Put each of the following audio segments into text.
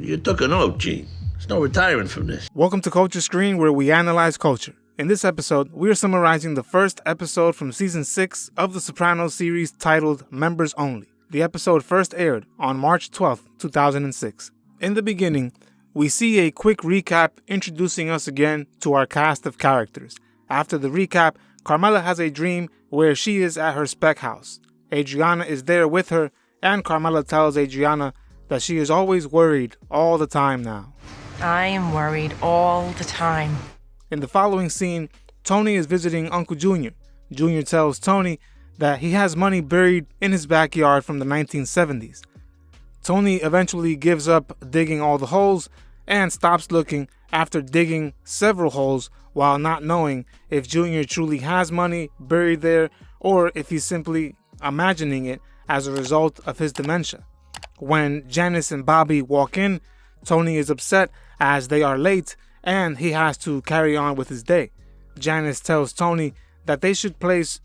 You took an oath, Gene. There's no retiring from this. Welcome to Culture Screen, where we analyze culture. In this episode, we are summarizing the first episode from Season 6 of the Sopranos series titled Members Only. The episode first aired on March 12, 2006. In the beginning, we see a quick recap introducing us again to our cast of characters. After the recap, Carmela has a dream where she is at her Spec house. Adriana is there with her, and Carmela tells Adriana that she is always worried all the time now. I am worried all the time. In the following scene, Tony is visiting Uncle Junior. Junior tells Tony that he has money buried in his backyard from the 1970s. Tony eventually gives up digging all the holes and stops looking after digging several holes while not knowing if Junior truly has money buried there or if he's simply imagining it as a result of his dementia. When Janice and Bobby walk in, Tony is upset as they are late and he has to carry on with his day. Janice tells Tony that they should place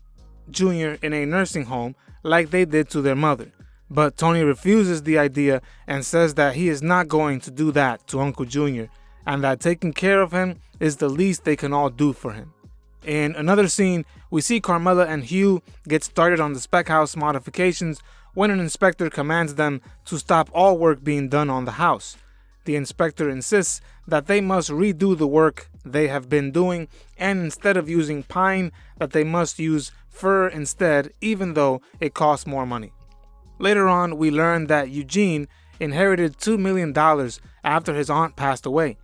Junior in a nursing home like they did to their mother. But Tony refuses the idea and says that he is not going to do that to Uncle Junior and that taking care of him is the least they can all do for him. In another scene, we see Carmela and Hugh get started on the Spec house modifications when an inspector commands them to stop all work being done on the house. The inspector insists that they must redo the work they have been doing, and instead of using pine, that they must use fir instead, even though it costs more money. Later on, we learn that Eugene inherited $2 million after his aunt passed away.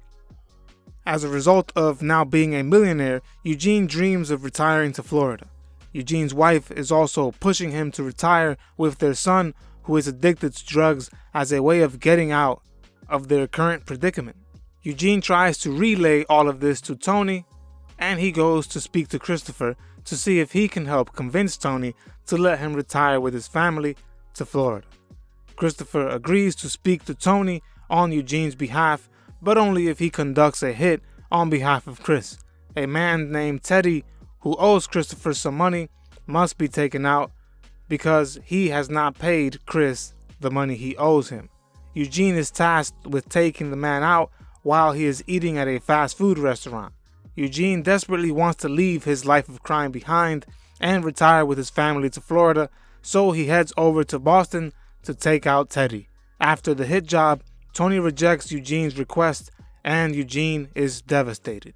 As a result of now being a millionaire, Eugene dreams of retiring to Florida. Eugene's wife is also pushing him to retire with their son, who is addicted to drugs, as a way of getting out of their current predicament. Eugene tries to relay all of this to Tony, and he goes to speak to Christopher to see if he can help convince Tony to let him retire with his family to Florida. Christopher agrees to speak to Tony on Eugene's behalf, but only if he conducts a hit on behalf of Chris. A man named Teddy, who owes Christopher some money, must be taken out because he has not paid Chris the money he owes him. Eugene is tasked with taking the man out while he is eating at a fast food restaurant. Eugene desperately wants to leave his life of crime behind and retire with his family to Florida, so he heads over to Boston to take out Teddy. After the hit job, Tony rejects Eugene's request and Eugene is devastated.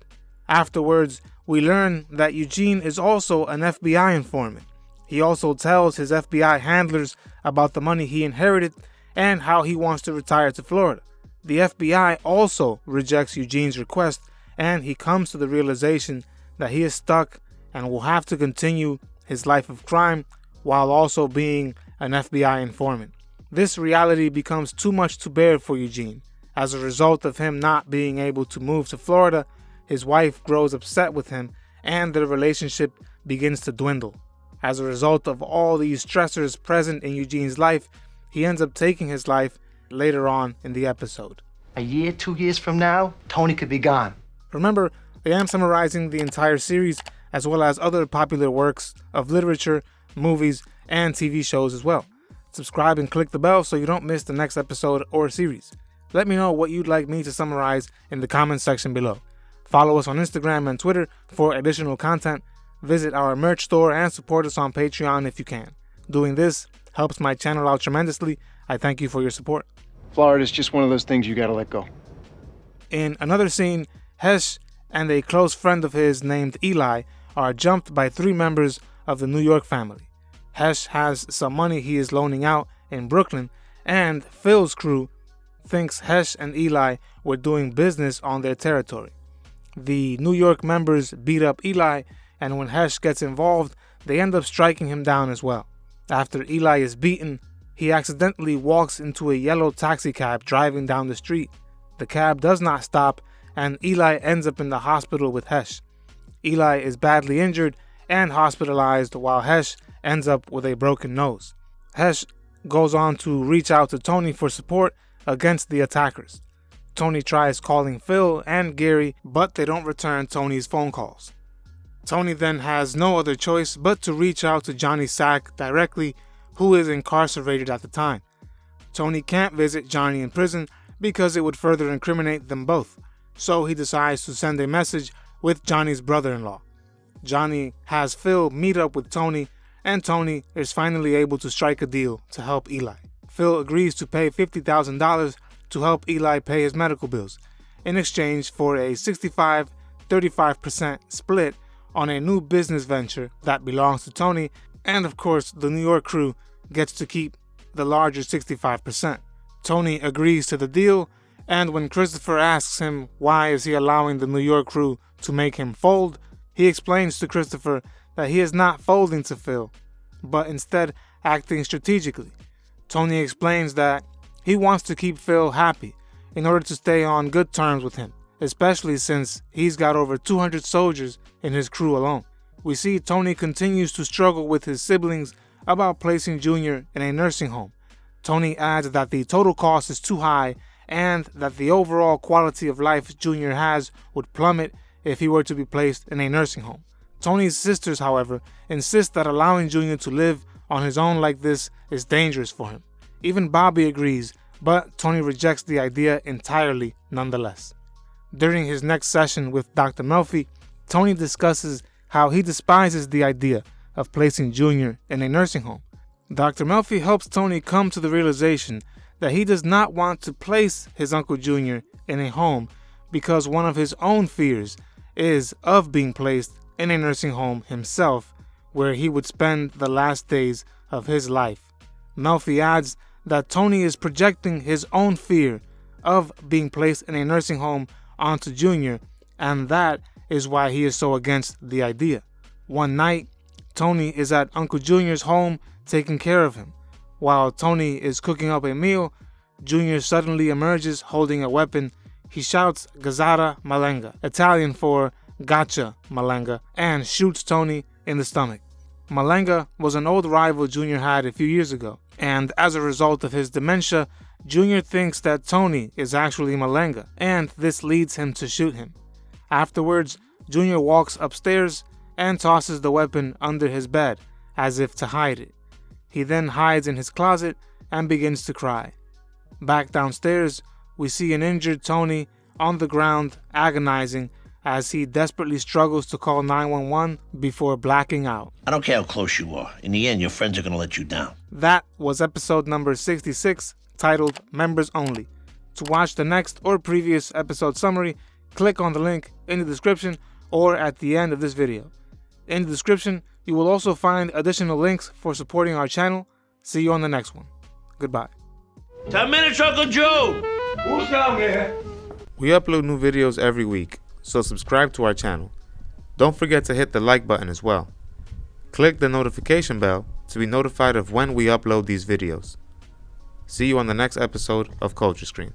Afterwards, we learn that Eugene is also an FBI informant. He also tells his FBI handlers about the money he inherited and how he wants to retire to Florida. The FBI also rejects Eugene's request, and he comes to the realization that he is stuck and will have to continue his life of crime while also being an FBI informant. This reality becomes too much to bear for Eugene. As a result of him not being able to move to Florida, his wife grows upset with him and their relationship begins to dwindle. As a result of all these stressors present in Eugene's life, he ends up taking his life later on in the episode. A year, 2 years from now, Tony could be gone. Remember, I am summarizing the entire series as well as other popular works of literature, movies, and TV shows as well. Subscribe and click the bell so you don't miss the next episode or series. Let me know what you'd like me to summarize in the comments section below. Follow us on Instagram and Twitter for additional content. Visit our merch store and support us on Patreon if you can. Doing this helps my channel out tremendously. I thank you for your support. Florida's just one of those things you gotta let go. In another scene, Hesh and a close friend of his named Eli are jumped by 3 members of the New York family. Hesh has some money he is loaning out in Brooklyn, and Phil's crew thinks Hesh and Eli were doing business on their territory. The New York members beat up Eli, and when Hesh gets involved, they end up striking him down as well. After Eli is beaten, he accidentally walks into a yellow taxi cab driving down the street. The cab does not stop, and Eli ends up in the hospital with Hesh. Eli is badly injured and hospitalized, while Hesh ends up with a broken nose. Hesh goes on to reach out to Tony for support against the attackers. Tony tries calling Phil and Gary, but they don't return Tony's phone calls. Tony then has no other choice but to reach out to Johnny Sack directly, who is incarcerated at the time. Tony can't visit Johnny in prison because it would further incriminate them both. So he decides to send a message with Johnny's brother-in-law. Johnny has Phil meet up with Tony, and Tony is finally able to strike a deal to help Eli. Phil agrees to pay $50,000 to help Eli pay his medical bills, in exchange for a 65-35% split on a new business venture that belongs to Tony, and of course the New York crew gets to keep the larger 65%. Tony agrees to the deal, and when Christopher asks him why is he allowing the New York crew to make him fold, he explains to Christopher that he is not folding to Phil, but instead acting strategically. Tony explains that he wants to keep Phil happy in order to stay on good terms with him, especially since he's got over 200 soldiers in his crew alone. We see Tony continues to struggle with his siblings about placing Junior in a nursing home. Tony adds that the total cost is too high and that the overall quality of life Junior has would plummet if he were to be placed in a nursing home. Tony's sisters, however, insist that allowing Junior to live on his own like this is dangerous for him. Even Bobby agrees, but Tony rejects the idea entirely nonetheless. During his next session with Dr. Melfi, Tony discusses how he despises the idea of placing Junior in a nursing home. Dr. Melfi helps Tony come to the realization that he does not want to place his Uncle Junior in a home because one of his own fears is of being placed in a nursing home himself, where he would spend the last days of his life. Melfi adds that Tony is projecting his own fear of being placed in a nursing home onto Junior, and that is why he is so against the idea. One night, Tony is at Uncle Junior's home taking care of him. While Tony is cooking up a meal, Junior suddenly emerges holding a weapon. He shouts "Gazzara Malenga," Italian for "Gotcha, Malenga," and shoots Tony in the stomach. Malenga was an old rival Junior had a few years ago, and as a result of his dementia, Junior thinks that Tony is actually Malenga, and this leads him to shoot him. Afterwards, Junior walks upstairs and tosses the weapon under his bed, as if to hide it. He then hides in his closet and begins to cry. Back downstairs, we see an injured Tony on the ground agonizing as he desperately struggles to call 911 before blacking out. I don't care how close you are. In the end, your friends are going to let you down. That was episode number 66, titled Members Only. To watch the next or previous episode summary, click on the link in the description or at the end of this video. In the description, you will also find additional links for supporting our channel. See you on the next one. Goodbye. 10 minutes, Uncle Joe! Who's down there? We upload new videos every week, so subscribe to our channel. Don't forget to hit the like button as well. Click the notification bell to be notified of when we upload these videos. See you on the next episode of Culture Screen.